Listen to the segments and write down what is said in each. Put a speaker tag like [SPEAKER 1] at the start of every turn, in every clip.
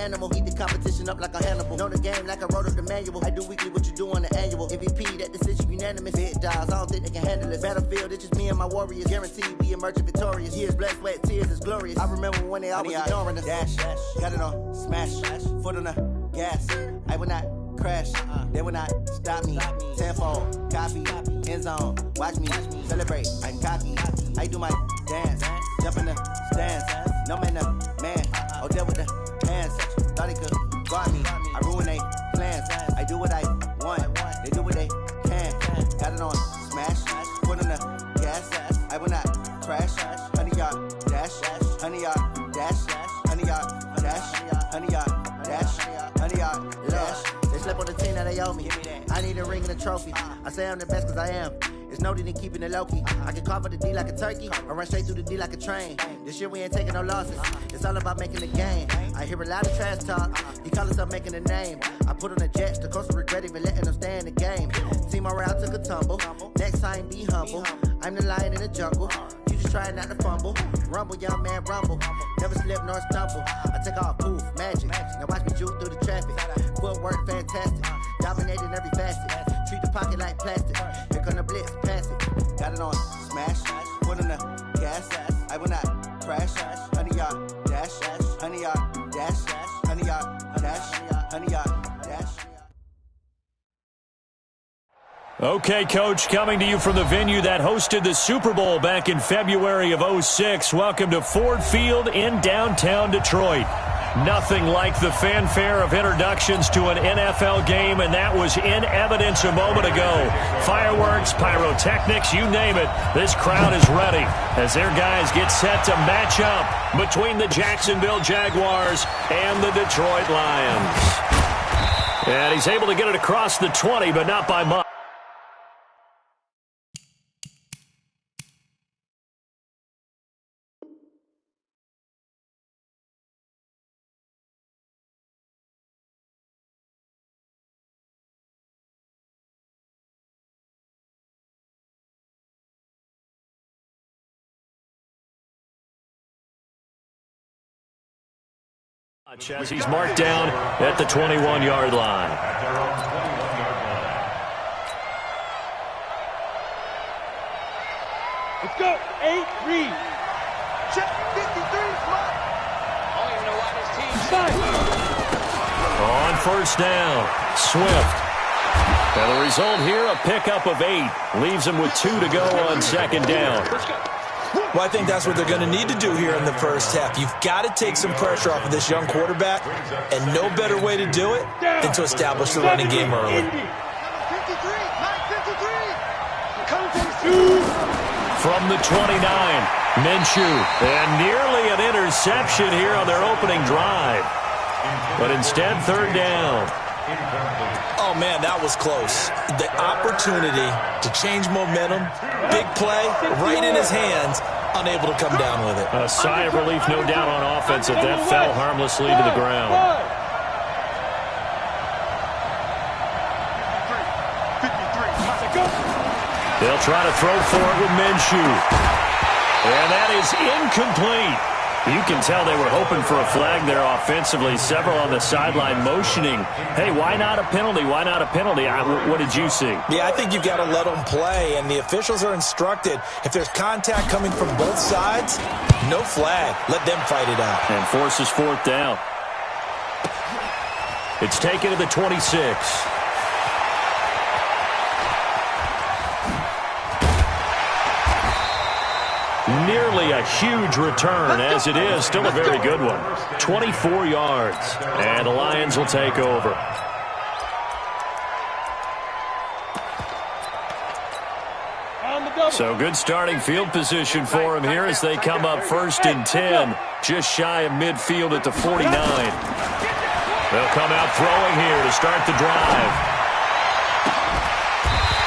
[SPEAKER 1] animal. Eat the competition up like a Hannibal. Know the game like I wrote up the manual. I do weekly what you do on the annual. MVP, that decision unanimous. Big dogs, I don't think they can handle it. Battlefield, it's just me and my warriors. Guaranteed we emerging victorious. Years, blood, sweat, tears is glorious. I remember when they always ignoring us. Dash, got it on, smash, foot on the gas. I will not crash, they will not stop me. Tenfold, copy, end zone, watch me celebrate. I'm cocky, I do my dance, jump in the stands. No man, the man, oh deal with the hands. Thought he could guard me, I ruin they plans. I do what I want, they do what they can. Got it on, smash, foot on the gas. I will not crash, 100-yard dash, 100-yard dash, 100-yard dash, 100-yard dash, 100-yard dash. They slept on the team that they owe me. I need a ring and a trophy. I say I'm the best cause I am. It's no need in keeping it low-key. I can carve up the D like a turkey or run straight through the D like a train. This year we ain't taking no losses. It's all about making the game. I hear a lot of trash talk. He call himself making a name. I put on the Jets. The coach will regret even letting them stay in the game. Team morale took a tumble. Next time be humble. I'm the lion in the jungle. You just try not to fumble. Rumble, young man, rumble. Never slip nor stumble. I take off, poof, magic. Now watch me juke through the traffic. Footwork fantastic. Dominating every facet. Treat the pocket like plastic. Here come the blitz, pass it. Got it on, smash. Foot on the gas. I will not crash. 100-yard dash. 100-yard dash. 100-yard dash. 100-yard dash.
[SPEAKER 2] Okay, Coach, coming to you from the venue that hosted the Super Bowl back in February of '06. Welcome to Ford Field in downtown Detroit. Nothing like the fanfare of introductions to an NFL game, and that was in evidence a moment ago. Fireworks, pyrotechnics, you name it. This crowd is ready as their guys get set to match up between the Jacksonville Jaguars and the Detroit Lions. And he's able to get it across the 20, but not by much. As he's marked down at the 21-yard line.
[SPEAKER 3] Let's go. 8-3. Check 53. I don't even know why this team's
[SPEAKER 2] on first down, Swift. And the result here, a pickup of 8. Leaves him with 2 to go on second down.
[SPEAKER 4] Well, I think that's what they're going to need to do here in the first half. You've got to take some pressure off of this young quarterback, and no better way to do it than to establish the running game early.
[SPEAKER 2] From the 29, Minshew, and nearly an interception here on their opening drive. But instead, third down.
[SPEAKER 4] Oh, man, that was close. The opportunity to change momentum, big play, right in his hands, unable to come down with it.
[SPEAKER 2] A sigh of relief, no doubt, on offense if that fell harmlessly to the ground. They'll try to throw for it with Minshew. And that is incomplete. You can tell they were hoping for a flag there offensively. Several on the sideline motioning, hey, why not a penalty? Why not a penalty? What did you see?
[SPEAKER 4] Yeah, I think you've got to let them play, and the officials are instructed, if there's contact coming from both sides, no flag. Let them fight it out.
[SPEAKER 2] And forces fourth down. It's taken to the 26. Nearly a huge return, as it is. Still a very good one. 24 yards. And the Lions will take over. So good starting field position for him here as they come up first and 10. Just shy of midfield at the 49. They'll come out throwing here to start the drive.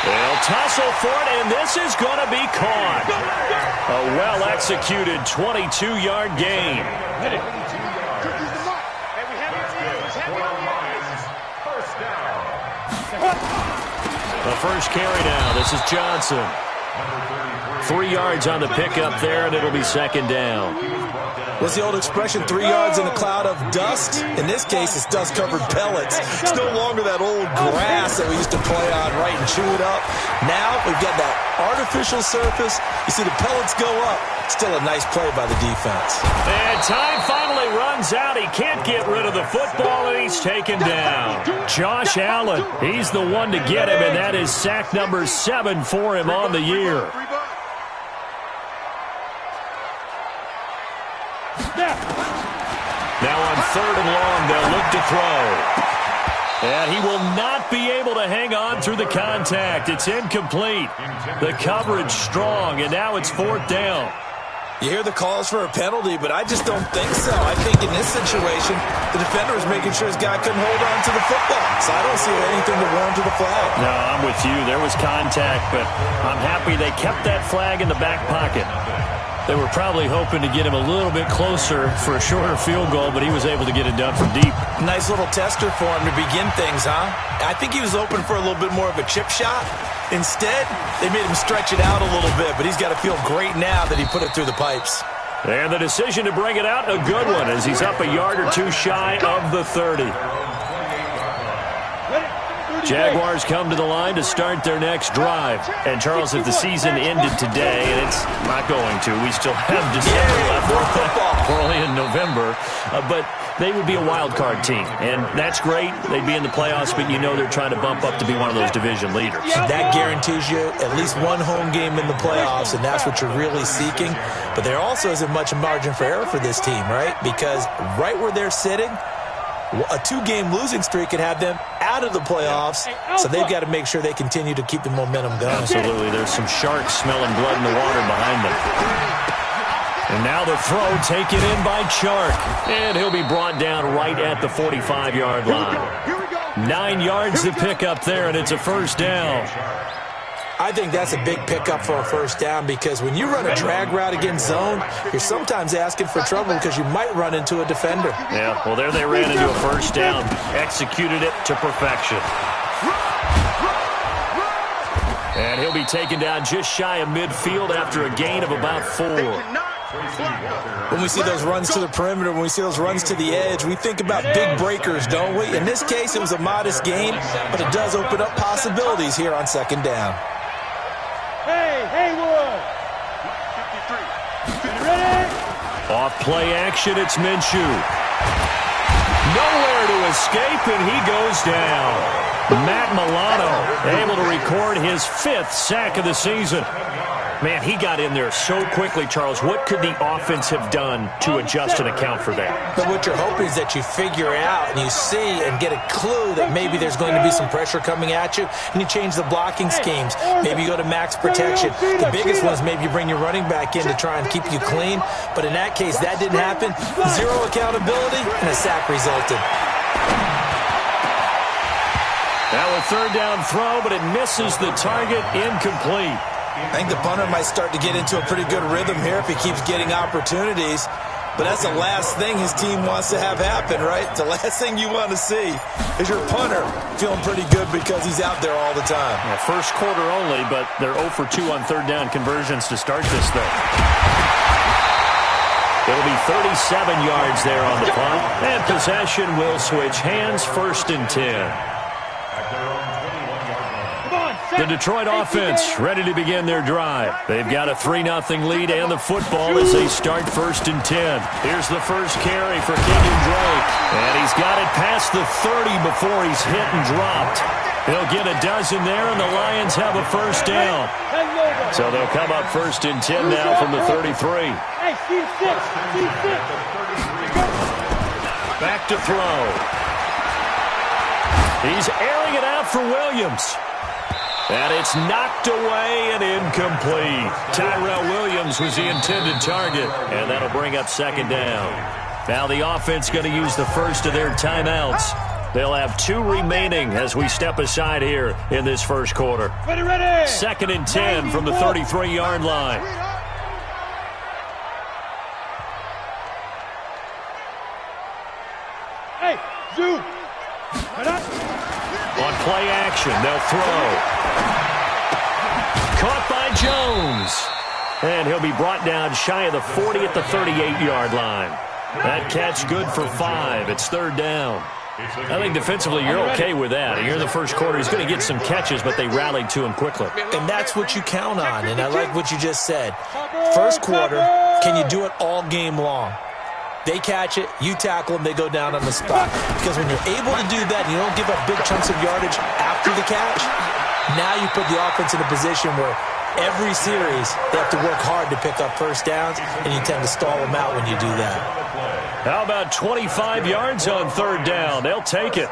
[SPEAKER 2] They'll tussle for it, and this is going to be caught. A well-executed 22-yard gain. The first carry now. This is Johnson. 3 yards on the pickup there, and it'll be second down.
[SPEAKER 4] What's the old expression, 3 yards in a cloud of dust? In this case, it's dust-covered pellets. It's no longer that old grass that we used to play on, right, and chew it up. Now we've got that artificial surface. You see the pellets go up. Still a nice play by the defense.
[SPEAKER 2] And time finally runs out. He can't get rid of the football, and he's taken down. Josh Allen, he's the one to get him, and that is sack number 7 for him on the year. Now on 3rd and long, they'll look to throw. And he will not be able to hang on through the contact. It's incomplete. The coverage strong, and now it's 4th down.
[SPEAKER 4] You hear the calls for a penalty, but I just don't think so. I think in this situation, the defender was making sure his guy couldn't hold on to the football. So I don't see anything to warrant to the flag.
[SPEAKER 2] No, I'm with you. There was contact, but I'm happy they kept that flag in the back pocket. They were probably hoping to get him a little bit closer for a shorter field goal, but he was able to get it done from deep.
[SPEAKER 4] Nice little tester for him to begin things, huh? I think he was open for a little bit more of a chip shot. Instead, they made him stretch it out a little bit, but he's got to feel great now that he put it through the pipes.
[SPEAKER 2] And the decision to bring it out, a good one, as he's up a yard or two shy of the 30. Jaguars come to the line to start their next drive. And, Charles, if the season ended today, and it's not going to, we still have December left. We're only in November. But they would be a wild card team. And that's great. They'd be in the playoffs, but you know they're trying to bump up to be one of those division leaders.
[SPEAKER 4] That guarantees you at least one home game in the playoffs, and that's what you're really seeking. But there also isn't much margin for error for this team, right? Because right where they're sitting, a 2-game losing streak could have them out of the playoffs, so they've got to make sure they continue to keep the momentum going.
[SPEAKER 2] Absolutely. There's some sharks smelling blood in the water behind them. And now the throw taken in by Chark. And he'll be brought down right at the 45-yard line. 9 yards to pick up there, and it's a 1st down.
[SPEAKER 4] I think that's a big pickup for a 1st down because when you run a drag route against zone, you're sometimes asking for trouble because you might run into a defender.
[SPEAKER 2] Yeah, well, there they ran into a 1st down, executed it to perfection. And he'll be taken down just shy of midfield after a gain of about 4.
[SPEAKER 4] When we see those runs to the perimeter, when we see those runs to the edge, we think about big breakers, don't we? In this case, it was a modest gain, but it does open up possibilities here on 2nd down.
[SPEAKER 3] Hey, Haywood! 53. Ready?
[SPEAKER 2] Off play action, it's Minshew. Nowhere to escape, and he goes down. Matt Milano able to record his 5th sack of the season. Man, he got in there so quickly, Charles. What could the offense have done to adjust and account for that?
[SPEAKER 4] But what you're hoping is that you figure out and you see and get a clue that maybe there's going to be some pressure coming at you, and you change the blocking schemes. Maybe you go to max protection. The biggest one is maybe you bring your running back in to try and keep you clean. But in that case, that didn't happen. 0 accountability, and a sack resulted.
[SPEAKER 2] Now a 3rd down throw, but it misses the target, incomplete.
[SPEAKER 4] I think the punter might start to get into a pretty good rhythm here if he keeps getting opportunities. But that's the last thing his team wants to have happen, right? The last thing you want to see is your punter feeling pretty good because he's out there all the time.
[SPEAKER 2] Yeah, 1st quarter only, but they're 0 for 2 on 3rd down conversions to start this thing. It'll be 37 yards there on the punt. And possession will switch hands, 1st and 10. The Detroit offense ready to begin their drive. They've got a 3-0 lead and the football as they start 1st and 10. Here's the first carry for Kenyon Drake. And he's got it past the 30 before he's hit and dropped. He'll get a dozen there, and the Lions have a 1st down. So they'll come up 1st and 10 now from the 33. Back to throw. He's airing it out for Williams. And it's knocked away and incomplete. Tyrell Williams was the intended target, and that'll bring up 2nd down. Now the offense going to use the first of their timeouts. They'll have 2 remaining as we step aside here in this 1st quarter.
[SPEAKER 3] Ready.
[SPEAKER 2] 2nd and 10 from the 33-yard line.
[SPEAKER 3] Hey, Zoo!
[SPEAKER 2] On play action, they'll throw. Caught by Jones. And he'll be brought down shy of the 40 at the 38-yard line. That catch good for 5. It's third down. I think defensively you're okay with that. Here in the first quarter, he's going to get some catches, but they rallied to him quickly.
[SPEAKER 4] And that's what you count on, and I like what you just said. First quarter, can you do it all game long? They catch it, you tackle them, they go down on the spot. Because when you're able to do that, you don't give up big chunks of yardage after the catch, now you put the offense in a position where every series they have to work hard to pick up first downs, and you tend to stall them out when you do that.
[SPEAKER 2] How about 25 yards on third down? They'll take it.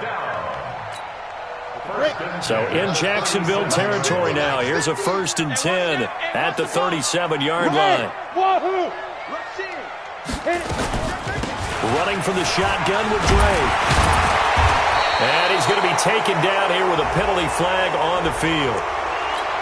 [SPEAKER 2] So in Jacksonville territory now. Here's a 1st and 10 at the 37-yard line. Running from the shotgun with Dre. And he's going to be taken down here with a penalty flag on the field.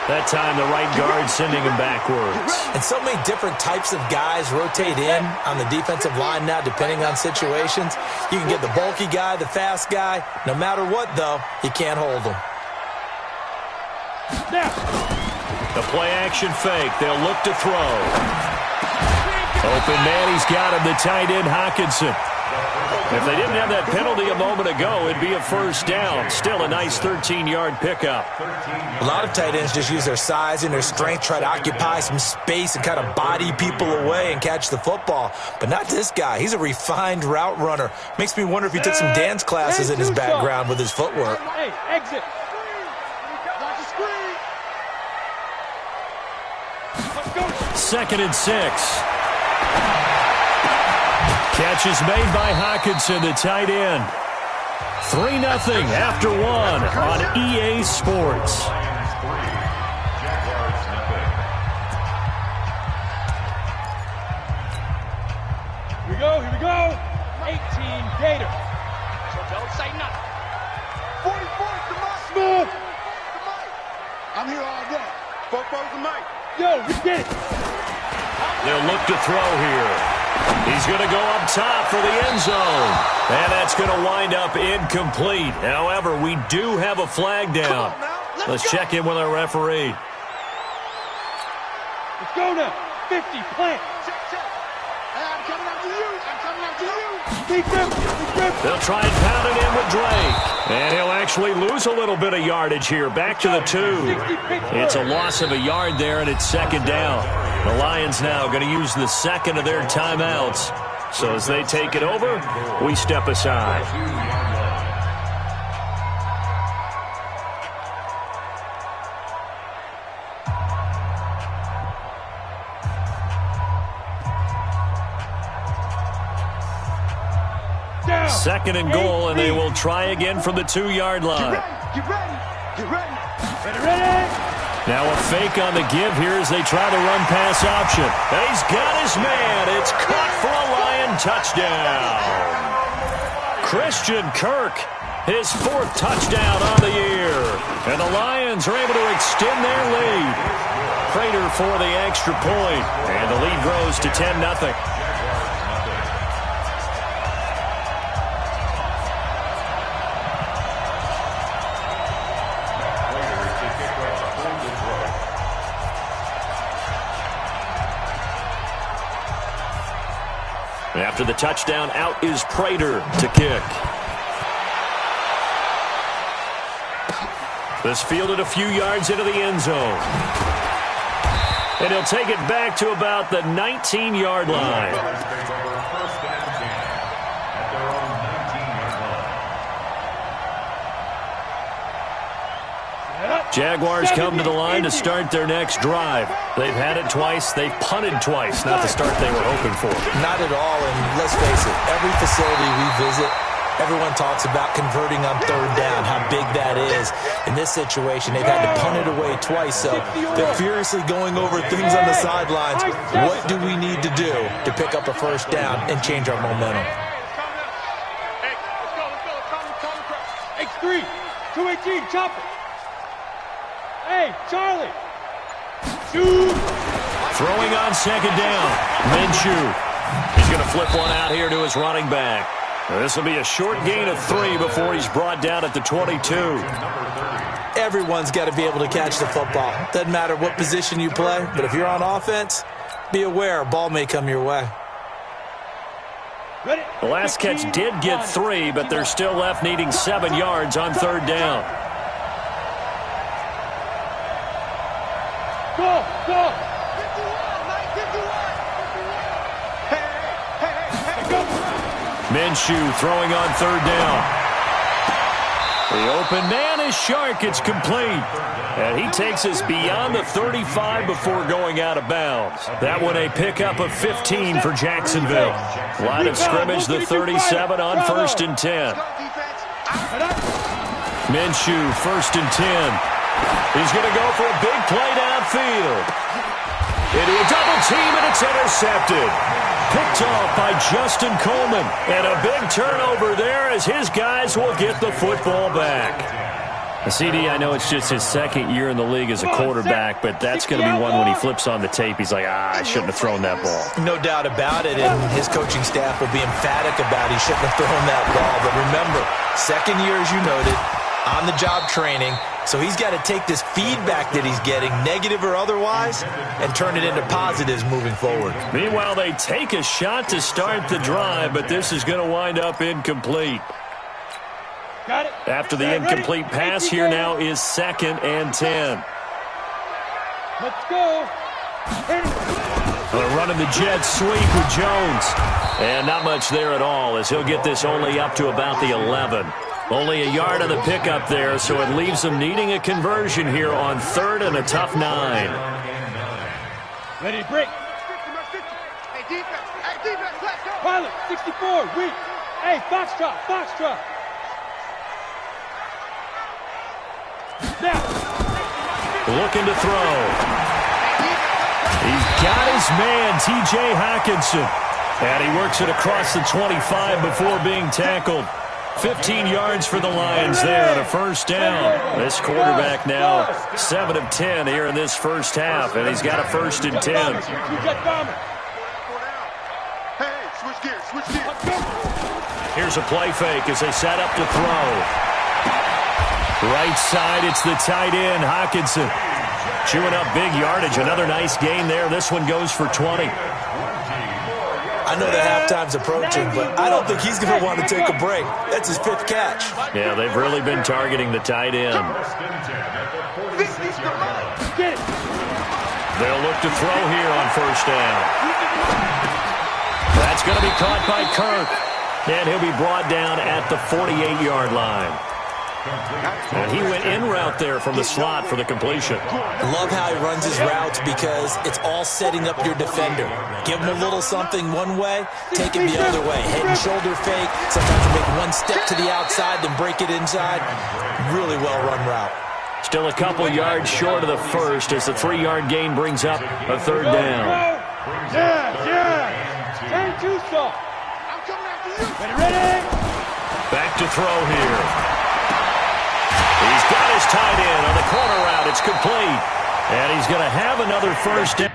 [SPEAKER 2] That time the right guard sending him backwards.
[SPEAKER 4] And so many different types of guys rotate in on the defensive line now depending on situations. You can get the bulky guy, the fast guy. No matter what, though, you can't hold them.
[SPEAKER 2] The play-action fake. They'll look to throw. Open man, he's got him, the tight end, Hockenson. If they didn't have that penalty a moment ago, it'd be a first down. Still a nice 13-yard pickup.
[SPEAKER 4] A lot of tight ends just use their size and their strength, try to occupy some space and kind of body people away and catch the football. But not this guy. He's a refined route runner. Makes me wonder if he took some dance classes in his background with his footwork.
[SPEAKER 3] Hey, exit.
[SPEAKER 2] Second and 6. Catch is made by Hockenson, the tight end. 3-0 after 1 on EA Sports.
[SPEAKER 3] Here we go. 18 Gator. So don't say nothing. 44's the mic. Smooth. The mic. I'm here all day. 44's the mic. Yo, we get it.
[SPEAKER 2] They'll look to throw here. He's going to go up top for the end zone. And that's going to wind up incomplete. However, we do have a flag down. Let's check in with our referee.
[SPEAKER 3] Let's go now. 50, plant. Check. Hey, I'm coming after you.
[SPEAKER 2] They'll try and pound it in with Drake. And he'll actually lose a little bit of yardage here. Back to the 2. It's a loss of a yard there, and it's second down. The Lions now going to use the second of their timeouts. So as they take it over, we step aside. Second and goal, and they will try again from the 2-yard line.
[SPEAKER 3] Get ready.
[SPEAKER 2] Now a fake on the give here as they try the run-pass option. And he's got his man. It's caught for a Lion touchdown. Christian Kirk, his 4th touchdown on the year. And the Lions are able to extend their lead. Prater for the extra point. And the lead grows to 10-0. After the touchdown, out is Prater to kick. This fielded a few yards into the end zone. And he'll take it back to about the 19-yard line. Jaguars come to the line to start their next drive. They've had it twice. They've punted twice. Not the start they were hoping for.
[SPEAKER 4] Not at all, and let's face it, every facility we visit, everyone talks about converting on third down, how big that is. In this situation, they've had to punt it away twice, so they're furiously going over things on the sidelines. What do we need to do to pick up a first down and change our momentum?
[SPEAKER 3] X3, 218, chop it. Hey, Charlie. Shoot.
[SPEAKER 2] Throwing on second down. Minshew. He's going to flip one out here to his running back. This will be a short gain of 3 before he's brought down at the 22.
[SPEAKER 4] Everyone's got to be able to catch the football. Doesn't matter what position you play, but if you're on offense, be aware a ball may come your way.
[SPEAKER 2] The last catch did get 3, but they're still left needing 7 yards on 3rd down.
[SPEAKER 3] Go, go.
[SPEAKER 2] Minshew throwing on 3rd down. The open man is Shark. It's complete. And he takes us beyond the 35 before going out of bounds. That one a pickup of 15 for Jacksonville. Line of scrimmage, the 37 on 1st and 10. Minshew, 1st and 10. He's going to go for a big play downfield. Into a double team, and it's intercepted. Picked off by Justin Coleman. And a big turnover there as his guys will get the football back. CD, I know it's just his 2nd year in the league as a quarterback, but that's going to be one when he flips on the tape. He's like, I shouldn't have thrown that ball.
[SPEAKER 4] No doubt about it, and his coaching staff will be emphatic about he shouldn't have thrown that ball. But remember, 2nd year, as you noted, on-the-job training. So he's got to take this feedback that he's getting, negative or otherwise, and turn it into positives moving forward.
[SPEAKER 2] Meanwhile, they take a shot to start the drive, but this is going to wind up incomplete.
[SPEAKER 3] Got it.
[SPEAKER 2] After the incomplete pass, here now is 2nd and 10.
[SPEAKER 3] Let's go.
[SPEAKER 2] They're running the jet sweep with Jones. And not much there at all as he'll get this only up to about the 11. Only a yard on the pickup there, so it leaves them needing a conversion here on 3rd and a tough 9.
[SPEAKER 3] Ready to break. Hey, defense. Hey, defense, let's go. Pilot, 64, weak. Hey, Foxtrot, Foxtrot. Now.
[SPEAKER 2] Looking to throw. He's got his man, T.J. Hockenson. And he works it across the 25 before being tackled. 15 yards for the Lions there on a 1st down. This quarterback now 7 of 10 here in this 1st half, and he's got a 1st and 10. Here's a play fake as they set up to throw. Right side, it's the tight end, Hockenson. Chewing up big yardage. Another nice gain there. This one goes for 20.
[SPEAKER 4] I know that halftime's approaching, but I don't think he's going to want to take a break. That's his 5th catch.
[SPEAKER 2] Yeah, they've really been targeting the tight end. They'll look to throw here on 1st down. That's going to be caught by Kirk. And he'll be brought down at the 48-yard line. And he went in route there from the slot for the completion.
[SPEAKER 4] Love how he runs his routes because it's all setting up your defender. Give him a little something one way, take him the other way. Head and shoulder fake. Sometimes you make one step to the outside, then break it inside. Really well-run route.
[SPEAKER 2] Still a couple yards short of the 1st as the 3-yard gain brings up a 3rd down.
[SPEAKER 3] Yeah. Turn 2 soft. I'm coming after you. Ready?
[SPEAKER 2] Back to throw here. He's got his tight end on the corner route. It's complete. And he's going to have another 1st down.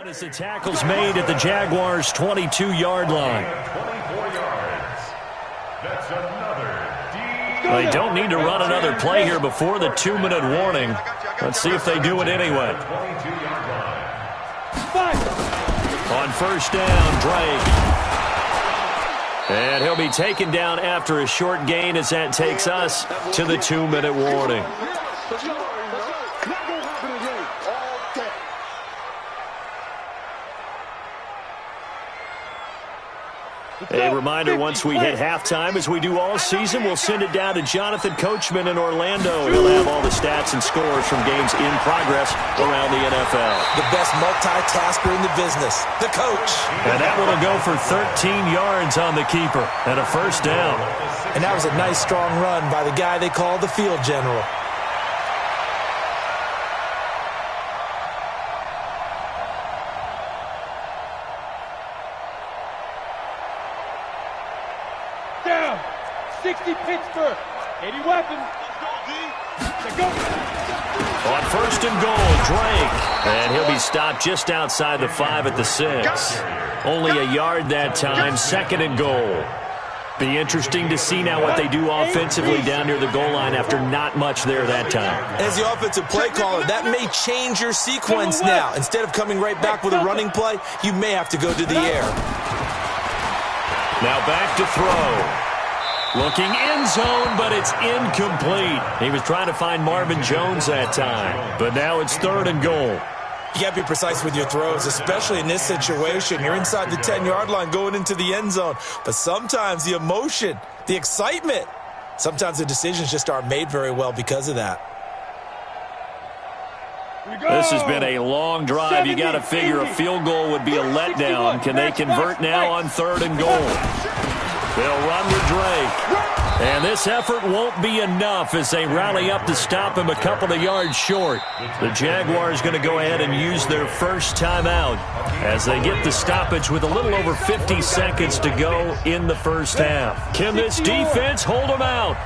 [SPEAKER 2] As the tackle's made at the Jaguars' 22-yard line.
[SPEAKER 5] 24 yards. That's another.
[SPEAKER 2] They don't need to run another play here before the 2-minute warning. Let's see if they do it anyway. On 1st down, Drake. And he'll be taken down after a short gain as that takes us to the 2-minute warning. A reminder, once we hit halftime, as we do all season, we'll send it down to Jonathan Coachman in Orlando. He'll have all the stats and scores from games in progress around the NFL.
[SPEAKER 4] The best multitasker in the business, the coach.
[SPEAKER 2] And that one will go for 13 yards on the keeper and a 1st down.
[SPEAKER 4] And that was a nice, strong run by the guy they call the field general.
[SPEAKER 3] Down. 60 Pittsburgh. 80 weapons. Let's go, D.
[SPEAKER 2] On first and goal, Drake. And he'll be stopped just outside the 5 at the 6. Only a yard that time, second and goal. Be interesting to see now what they do offensively down near the goal line after not much there that time.
[SPEAKER 4] As the offensive play caller, that may change your sequence now. Instead of coming right back with a running play, you may have to go to the air.
[SPEAKER 2] Now back to throw. Looking end zone, but it's incomplete. He was trying to find Marvin Jones that time, but now it's third and goal.
[SPEAKER 4] You got to be precise with your throws, especially in this situation. You're inside the 10-yard line going into the end zone, but sometimes the emotion, the excitement, sometimes the decisions just aren't made very well because of that.
[SPEAKER 2] This has been a long drive. You got to figure a field goal would be a letdown. Can they convert now on third and goal? They'll run with Drake. And this effort won't be enough as they rally up to stop him a couple of yards short. The Jaguars going to go ahead and use their first timeout as they get the stoppage with a little over 50 seconds to go in the first half. Can this defense hold them out?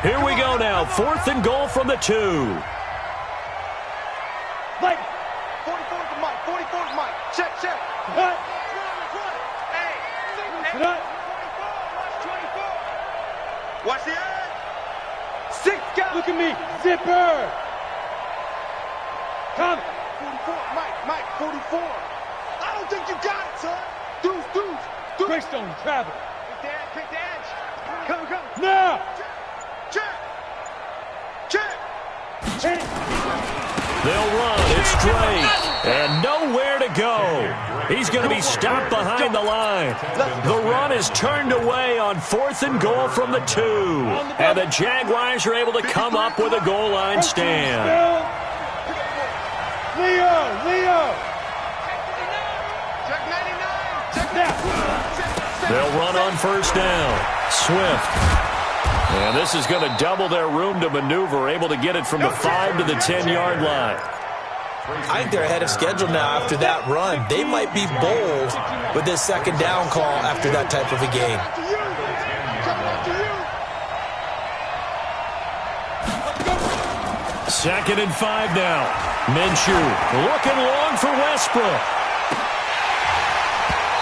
[SPEAKER 2] Here we go now. Fourth and goal from the 2.
[SPEAKER 3] Mike, 44's the Mike, 44's Mike. Check. Run. Hey, run. Watch the edge. 6 guys. Look at me. Zipper. Come. 44. Mike, 44. I don't think you got it, son. Deuce. Greystone, travel. Pick the edge. Come. Now. Check.
[SPEAKER 2] They'll run. It's Drake. And nowhere to go. He's going to be stopped behind the line. The run is turned away on fourth and goal from the 2. And the Jaguars are able to come up with a goal line stand.
[SPEAKER 3] Leo.
[SPEAKER 2] They'll run on first down. Swift. And this is going to double their room to maneuver, able to get it from the 5 to the 10-yard line.
[SPEAKER 4] I think they're ahead of schedule now after that run. They might be bold with this second down call after that type of a game.
[SPEAKER 2] Second and 5 now. Minshew looking long for Westbrook.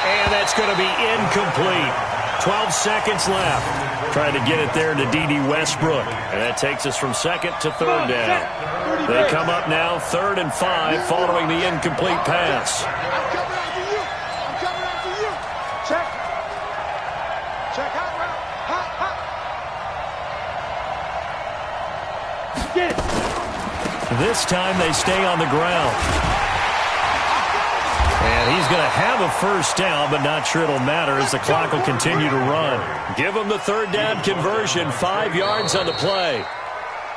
[SPEAKER 2] And that's going to be incomplete. 12 seconds left. Trying to get it there to D.D. Westbrook. And that takes us from second to third down. They come up now, 3rd and 5, following the incomplete pass.
[SPEAKER 3] I'm coming after you. Check. Hot route. Hot. Get it.
[SPEAKER 2] This time they stay on the ground. And he's going to have a first down, but not sure it'll matter as the clock will continue to run. Give him the third down conversion, 5 yards on the play.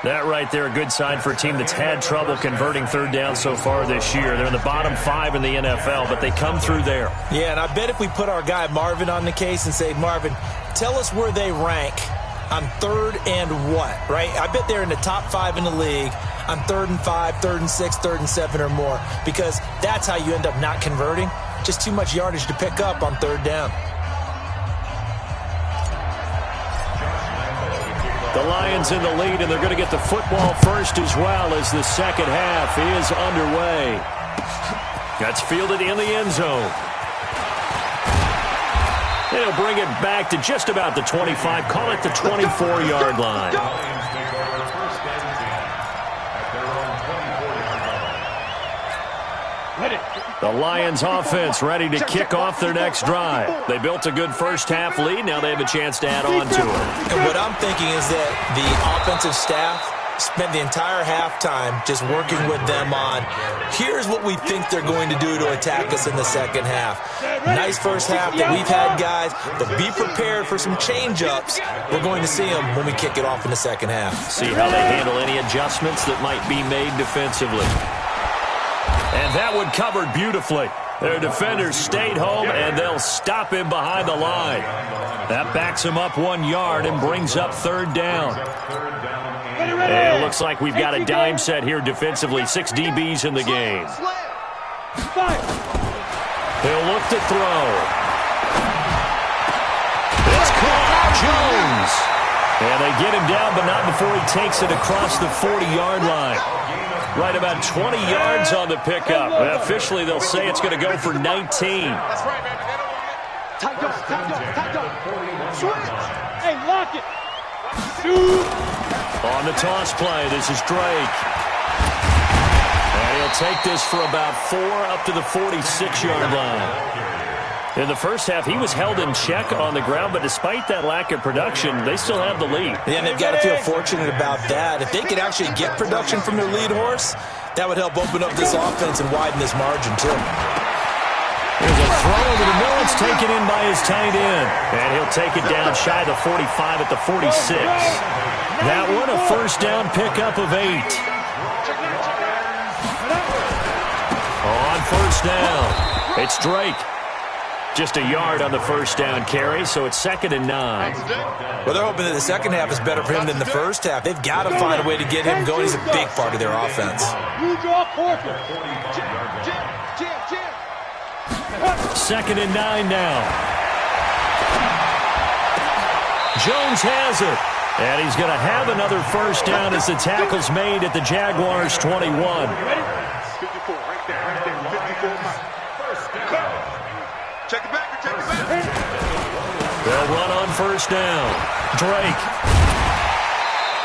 [SPEAKER 2] That right there, a good sign for a team that's had trouble converting third down so far this year. They're in the bottom 5 in the NFL, but they come through there.
[SPEAKER 4] Yeah, and I bet if we put our guy Marvin on the case and say, Marvin, tell us where they rank on third and what, right? I bet they're in the top 5 in the league on 3rd and 5, 3rd and 6, 3rd and 7 or more, because that's how you end up not converting. Just too much yardage to pick up on third down.
[SPEAKER 2] The Lions in the lead, and they're going to get the football first as well as the second half is underway. That's fielded in the end zone. And he'll bring it back to just about the 25, call it the 24-yard line. The Lions offense ready to kick off their next drive. They built a good first half lead. Now they have a chance to add on to it.
[SPEAKER 4] And what I'm thinking is that the offensive staff spent the entire halftime just working with them on, here's what we think they're going to do to attack us in the second half. Nice first half that we've had, guys, but be prepared for some change-ups. We're going to see them when we kick it off in the second half.
[SPEAKER 2] See how they handle any adjustments that might be made defensively. And that one covered beautifully. Their defenders stayed home, and they'll stop him behind the line. That backs him up 1 yard and brings up third down. And it looks like we've got a dime set here defensively. 6 DBs in the game. He'll look to throw. It's caught. Jones. And they get him down, but not before he takes it across the 40-yard line. Right about 20 yards on the pickup. Well, officially, they'll say it's going to go for 19.
[SPEAKER 3] That's right, baby. They don't want it. Tight up. Switch. Hey, lock it.
[SPEAKER 2] On the toss play, this is Drake. And he'll take this for about 4 up to the 46-yard line. In the first half, he was held in check on the ground, but despite that lack of production, they still have the lead.
[SPEAKER 4] Yeah, and they've got to feel fortunate about that. If they could actually get production from their lead horse, that would help open up this offense and widen this margin, too.
[SPEAKER 2] There's a throw over the middle. It's taken in by his tight end. And he'll take it down shy of the 45 at the 46. That one, a first down pickup of 8. On first down, it's Drake. Just a yard on the first down carry, so it's 2nd and 9.
[SPEAKER 4] Well, they're hoping that the second half is better for him than the first half. They've got to find a way to get him going. He's a big part of their offense.
[SPEAKER 3] You draw quarter.
[SPEAKER 2] 2nd and 9 now. Jones has it. And he's going to have another first down as the tackle's made at the Jaguars' 21.
[SPEAKER 3] 54, right there, 54. First down. Check it back,
[SPEAKER 2] They'll run on first down. Drake.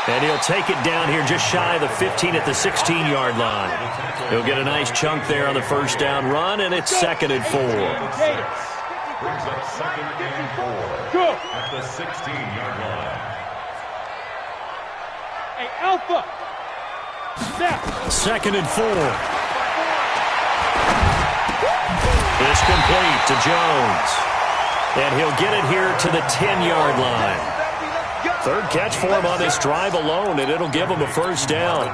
[SPEAKER 2] And he'll take it down here just shy of the 15 at the 16-yard line. He'll get a nice chunk there on the first down run, and it's 2nd and 4.
[SPEAKER 5] Brings up 2nd and 4 at the 16-yard line.
[SPEAKER 3] Hey, Alpha. Snap.
[SPEAKER 2] 2nd and 4. It's complete to Jones. And he'll get it here to the 10-yard line. 3rd catch for him on this drive alone, and it'll give him a first down.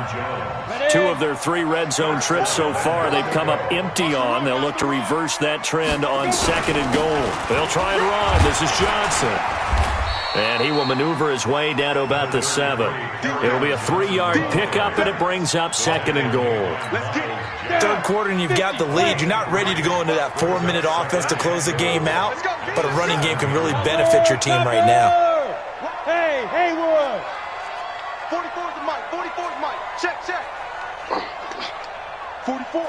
[SPEAKER 2] 2 of their 3 red zone trips so far they've come up empty on. They'll look to reverse that trend on 2nd and goal. They'll try and run. This is Johnson. And he will maneuver his way down to about the 7. It'll be a 3-yard pickup, and it brings up 2nd and goal.
[SPEAKER 4] 3rd quarter and you've got the lead. You're not ready to go into that 4-minute offense to close the game out, but a running game can really benefit your team right now.
[SPEAKER 3] Hey, Haywood. 44's the mic. 44's mic. Check. 44.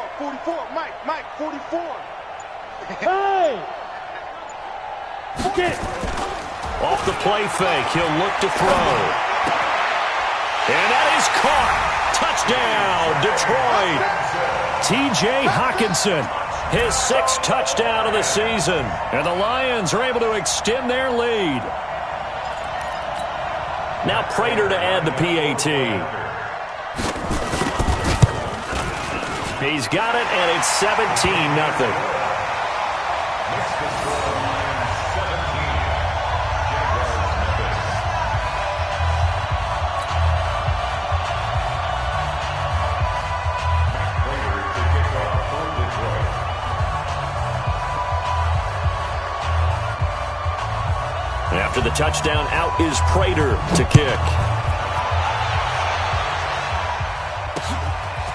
[SPEAKER 3] Mike. 44. Hey. Get it.
[SPEAKER 2] Off the play fake, he'll look to throw. And that is caught. Touchdown, Detroit. T.J. Hockenson, his 6th touchdown of the season. And the Lions are able to extend their lead. Now Prater to add the PAT. He's got it, and it's 17-0. After the touchdown, out is Prater to kick.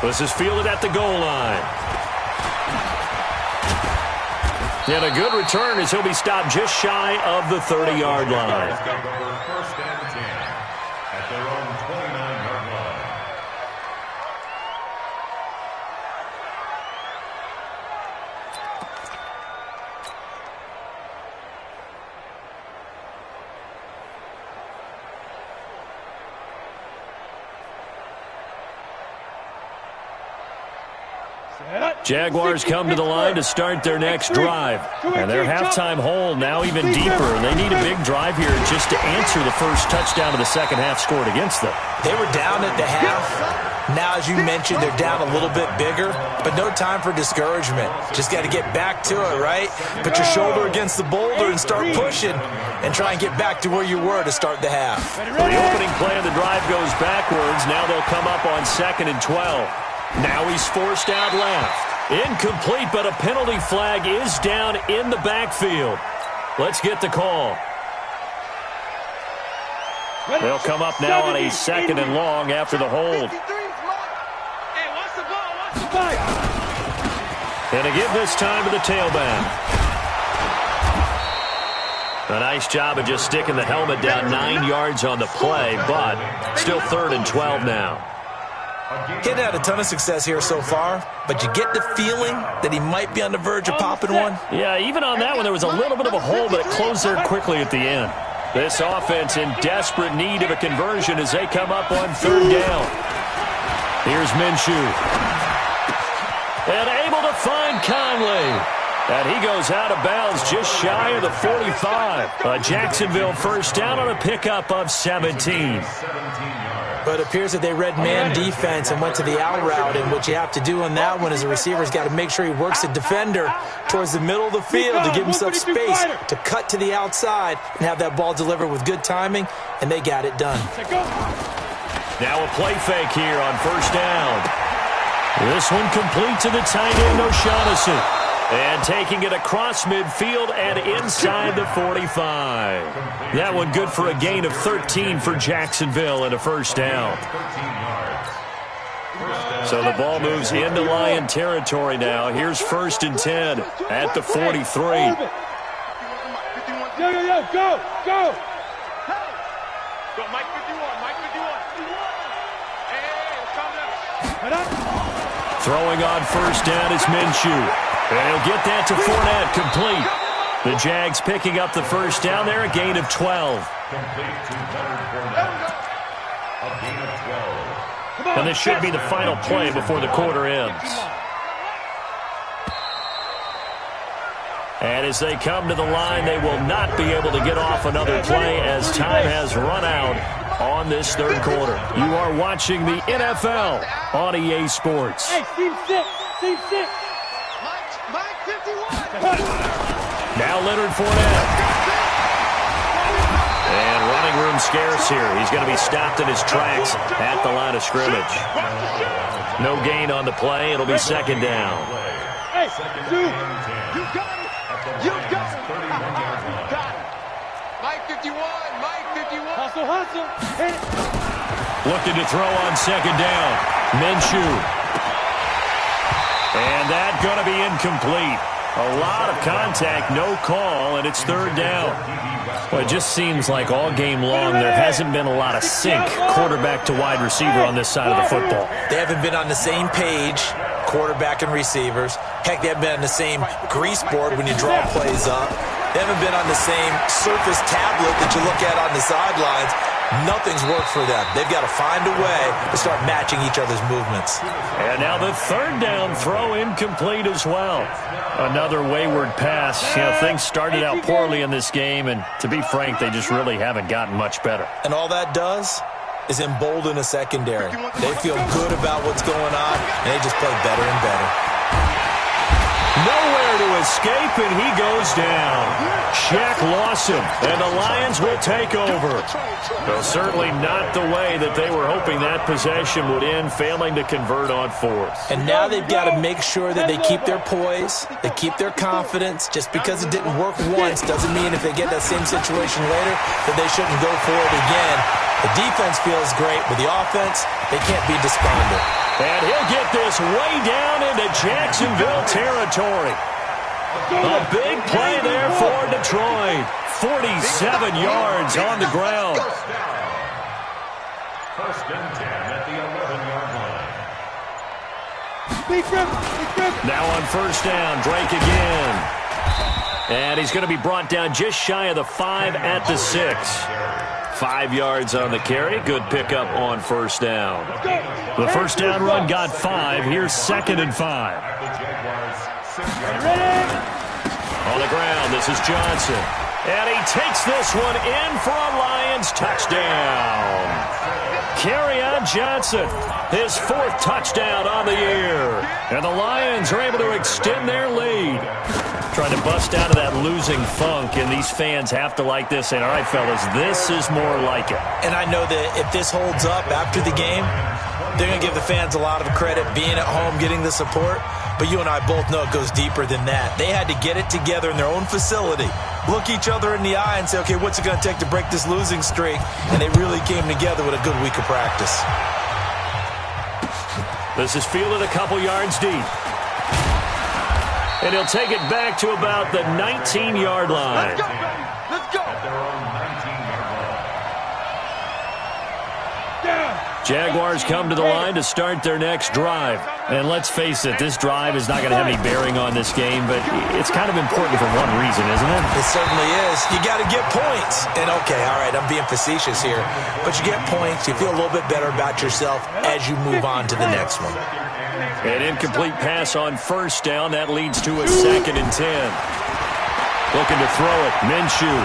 [SPEAKER 2] This is fielded at the goal line. And a good return as he'll be stopped just shy of the 30-yard line.
[SPEAKER 5] First and 10 at their own 29-yard line.
[SPEAKER 2] Jaguars come to the line to start their next drive. And their halftime hole now even deeper. And they need a big drive here just to answer the first touchdown of the second half scored against them.
[SPEAKER 4] They were down at the half. Now, as you mentioned, they're down a little bit bigger, but no time for discouragement. Just got to get back to it, right? Put your shoulder against the boulder and start pushing and try and get back to where you were to start the half.
[SPEAKER 2] Well, the opening play of the drive goes backwards. Now they'll come up on 2nd and 12. Now he's forced out left. Incomplete, but a penalty flag is down in the backfield. Let's get the call. They'll come up now on a 2nd and long after the hold. And to give this time to the tailback. A nice job of just sticking the helmet down 9 yards on the play, but still 3rd and 12 now.
[SPEAKER 4] He hadn't had a ton of success here so far, but you get the feeling that he might be on the verge of popping one.
[SPEAKER 2] Yeah, even on that one, there was a little bit of a hole, but it closed there quickly at the end. This offense in desperate need of a conversion as they come up on 3rd down. Here's Minshew. And able to find Conley. And he goes out of bounds just shy of the 45. A Jacksonville first down on a pickup of 17.
[SPEAKER 4] But it appears that they read man defense and went to the out route, and what you have to do on that one is the receiver's got to make sure he works the defender towards the middle of the field to give himself space to cut to the outside and have that ball delivered with good timing, and they got it done.
[SPEAKER 2] Now a play fake here on first down. This one complete to the tight end, O'Shaughnessy. And taking it across midfield and inside the 45. That one good for a gain of 13 for Jacksonville and a first down. So the ball moves into Lion territory now. Here's 1st and 10 at the 43.
[SPEAKER 3] Yo, go! Go, Mike 51, Mike 51. Hey, calm down.
[SPEAKER 2] Throwing on first down is Minshew. And he'll get that to Fournette, complete. The Jags picking up the first down there, a gain of 12. And this should be the final play before the quarter ends. And as they come to the line, they will not be able to get off another play as time has run out on this 3rd quarter. You are watching the NFL on EA Sports.
[SPEAKER 3] Hey, team 6, team 6. Mike 51.
[SPEAKER 2] Now Leonard Fournette. And running room scarce here. He's going to be stopped in his tracks at the line of scrimmage. No gain on the play. It'll be 2nd down.
[SPEAKER 3] Hey, dude, you got it. You got it. Got it. Mike 51, Mike 51. Hustle. Hit it.
[SPEAKER 2] Looking to throw on 2nd down. Minshew. And that's going to be incomplete. A lot of contact, no call, and it's 3rd down. Well, it just seems like all game long there hasn't been a lot of sync quarterback to wide receiver on this side of the football.
[SPEAKER 4] They haven't been on the same page, quarterback and receivers. Heck, they haven't been on the same grease board when you draw plays up. They haven't been on the same surface tablet that you look at on the sidelines. Nothing's worked for them. They've got to find a way to start matching each other's movements.
[SPEAKER 2] And now the 3rd down throw incomplete as well. Another wayward pass. You know, things started out poorly in this game, and to be frank, they just really haven't gotten much better.
[SPEAKER 4] And all that does is embolden a secondary. They feel good about what's going on, and they just play better and better.
[SPEAKER 2] Nowhere to escape, and he goes down. Shaq Lawson, and the Lions will take over. Well, certainly not the way that they were hoping that possession would end, failing to convert on 4th.
[SPEAKER 4] And now they've got to make sure that they keep their poise, they keep their confidence. Just because it didn't work once doesn't mean if they get that same situation later that they shouldn't go for it again. The defense feels great, but the offense, they can't be despondent.
[SPEAKER 2] And he'll get this way down into Jacksonville territory. A big play there for Detroit. 47 yards on the ground.
[SPEAKER 5] 1st and 10 at the 11-yard line.
[SPEAKER 2] Now on first down, Drake again. And he's going to be brought down just shy of the 5 at the 6. 5 yards on the carry. Good pickup on first down. The first down run got 5. Here's 2nd and 5. On the ground, this is Johnson. And he takes this one in for a Lions touchdown. Kerryon Johnson, his 4th touchdown on the year. And the Lions are able to extend their lead. Trying to bust out of that losing funk, and these fans have to like this. And, all right, fellas, this is more like it.
[SPEAKER 4] And I know that if this holds up after the game, they're going to give the fans a lot of credit being at home, getting the support. But you and I both know it goes deeper than that. They had to get it together in their own facility, look each other in the eye and say, okay, what's it going to take to break this losing streak? And they really came together with a good week of practice.
[SPEAKER 2] This is fielded a couple yards deep. And he'll take it back to about the 19-yard line.
[SPEAKER 3] Let's go.
[SPEAKER 5] their own 19-yard line.
[SPEAKER 2] Jaguars come to the line to start their next drive. And let's face it, this drive is not going to have any bearing on this game, but it's kind of important for one reason, isn't it?
[SPEAKER 4] It certainly is. You got to get points. And okay, all right, I'm being facetious here, but you get points, you feel a little bit better about yourself as you move on to the next one.
[SPEAKER 2] An incomplete pass on first down. That leads to a 2nd and 10. Looking to throw it. Minshew.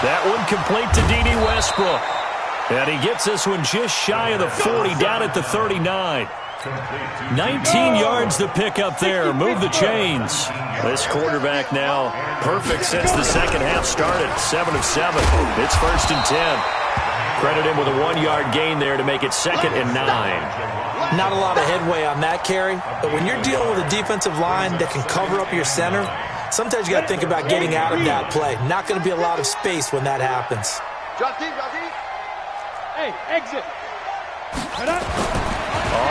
[SPEAKER 2] That one complete to D.D. Westbrook. And he gets this one just shy of the 40, down at the 39. 19 yards to pick up there. Move the chains. This quarterback now perfect since the second half started. 7 of 7. It's 1st and 10. Credit him with a 1-yard gain there to make it 2nd and 9.
[SPEAKER 4] Not a lot of headway on that carry, but when you're dealing with a defensive line that can cover up your center, sometimes you got to think about getting out of that play. Not going to be a lot of space when that happens.
[SPEAKER 3] Hey, exit.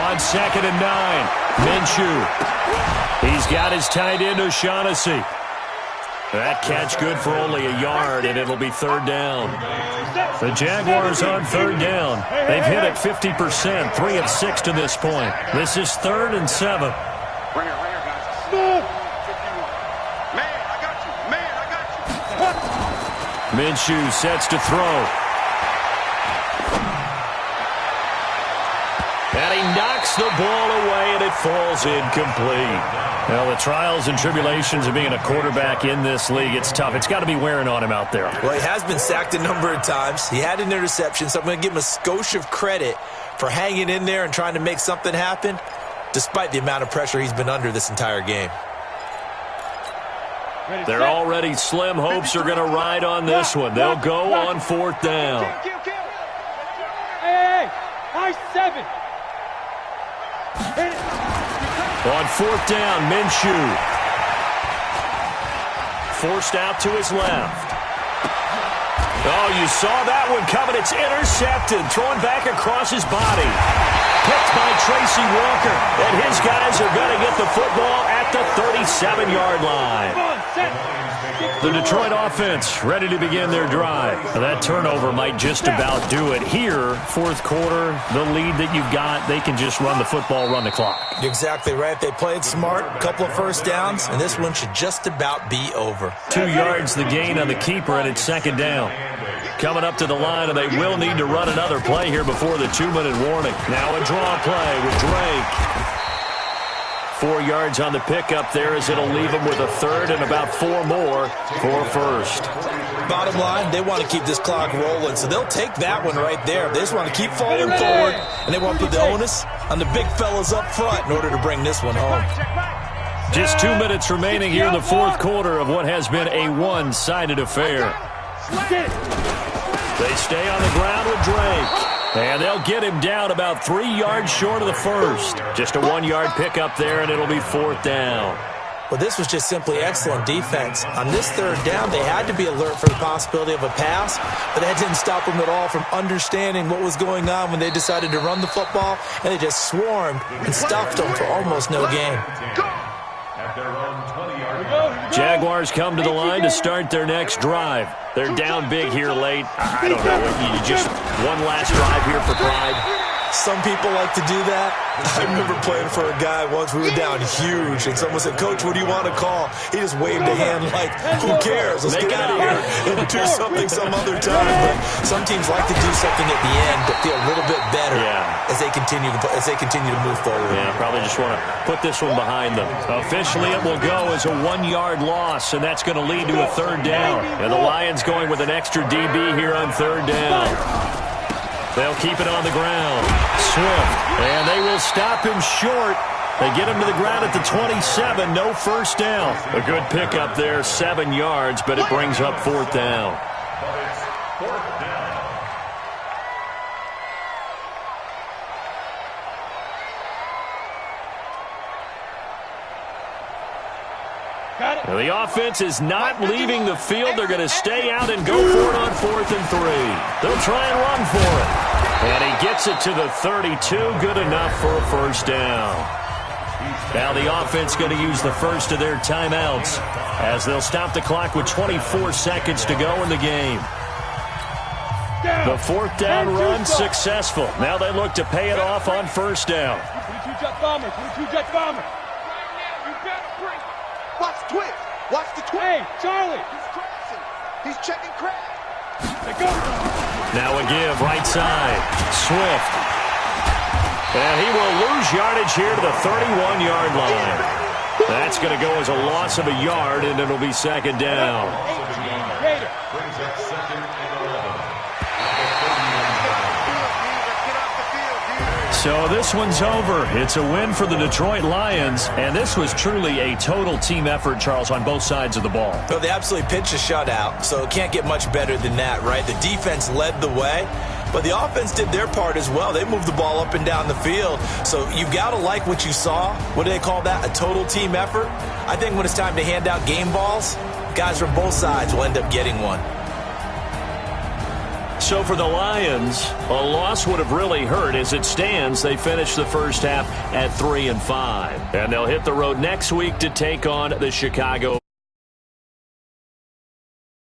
[SPEAKER 2] On 2nd and 9, Minshew. He's got his tight end, O'Shaughnessy. That catch good for only a yard, and it'll be 3rd down. The Jaguars on 3rd down. They've hit it 50%, 3 of 6 to this point. This is 3rd and 7.
[SPEAKER 3] Right here, guys. Man, I got you.
[SPEAKER 2] Minshew sets to throw. And he knocks the ball away, and it falls incomplete. Well, the trials and tribulations of being a quarterback in this league, it's tough. It's got to be wearing on him out there.
[SPEAKER 4] Well, he has been sacked a number of times. He had an interception, so I'm going to give him a skosh of credit for hanging in there and trying to make something happen, despite the amount of pressure he's been under this entire game.
[SPEAKER 2] They're already slim hopes are going to ride on this one. They'll go on 4th down.
[SPEAKER 3] Hey, high 7.
[SPEAKER 2] On 4th down, Minshew. Forced out to his left. Oh, you saw that one coming. It's intercepted. Thrown back across his body. Picked by Tracy Walker. And his guys are going to get the football at the 37-yard line. The Detroit offense ready to begin their drive. That turnover might just about do it. Here, 4th quarter, the lead that you've got, they can just run the football, run the clock.
[SPEAKER 4] You're exactly right. They played smart, a couple of first downs, and this one should just about be over.
[SPEAKER 2] 2 yards the gain on the keeper, and it's 2nd down. Coming up to the line, and they will need to run another play here before the 2-minute warning. Now a draw play with Drake. 4 yards on the pickup there as it'll leave them with a 3rd and about 4 more for 1st.
[SPEAKER 4] Bottom line, they want to keep this clock rolling, so they'll take that one right there. They just want to keep falling forward, and they want to put the onus on the big fellas up front in order to bring this one home.
[SPEAKER 2] Just 2 minutes remaining here in the 4th quarter of what has been a one-sided affair. They stay on the ground with Drake. And they'll get him down about 3 yards short of the 1st. Just a 1-yard pickup there, and it'll be 4th down.
[SPEAKER 4] Well, this was just simply excellent defense. On this 3rd down, they had to be alert for the possibility of a pass, but that didn't stop them at all from understanding what was going on when they decided to run the football, and they just swarmed and stuffed them for almost no gain.
[SPEAKER 5] At their own 20-yard line.
[SPEAKER 2] Jaguars come to the line to start their next drive. They're down big here late. I don't know. You just one last drive here for pride.
[SPEAKER 4] Some people like to do that. I remember playing for a guy once. We were down huge, and someone said, "Coach, what do you want to call?" He just waved a hand like, "Who cares? Let's get out of here and do something some other time." But some teams like to do something at the end to feel a little bit better as they continue to move forward.
[SPEAKER 2] Yeah, probably just want to put this one behind them. Officially, it will go as a 1-yard loss, and that's going to lead to a 3rd down. And the Lions going with an extra DB here on 3rd down. They'll keep it on the ground. Swift. And they will stop him short. They get him to the ground at the 27. No 1st down. A good pickup there, 7 yards, but it brings up 4th down.
[SPEAKER 5] But it's 4th down.
[SPEAKER 2] Now, the offense is not leaving the field. They're going to stay out and go for it on 4th and 3. They'll try and run for it. And he gets it to the 32. Good enough for a 1st down. Now the offense going to use the first of their timeouts. as they'll stop the clock with 24 seconds to go in the game. The fourth down run successful. Now they look to pay it off on first down.
[SPEAKER 3] 22 jet bomber, 22 jet bomber. Right now, you gotta bring. Watch the twist. Watch the twist. Hey, Charlie. He's crashing. He's checking crash. They go.
[SPEAKER 2] Now a give right side. Swift. And he will lose yardage here to the 31-yard line. That's going to go as a loss of a yard, and it'll be second down.
[SPEAKER 5] Brings up second and 11.
[SPEAKER 2] So this one's over. It's a win for the Detroit Lions, and this was truly a total team effort, Charles, on both sides of the ball.
[SPEAKER 4] So they absolutely pitched a shutout, so it can't get much better than that, right? The defense led the way, but the offense did their part as well. They moved the ball up and down the field, so you've got to like what you saw. What do they call that? A total team effort? I think when it's time to hand out game balls, guys from both sides will end up getting one.
[SPEAKER 2] So for the Lions, a loss would have really hurt. As it stands, they finished the first half at 3-5. And they'll hit the road next week to take on the Chicago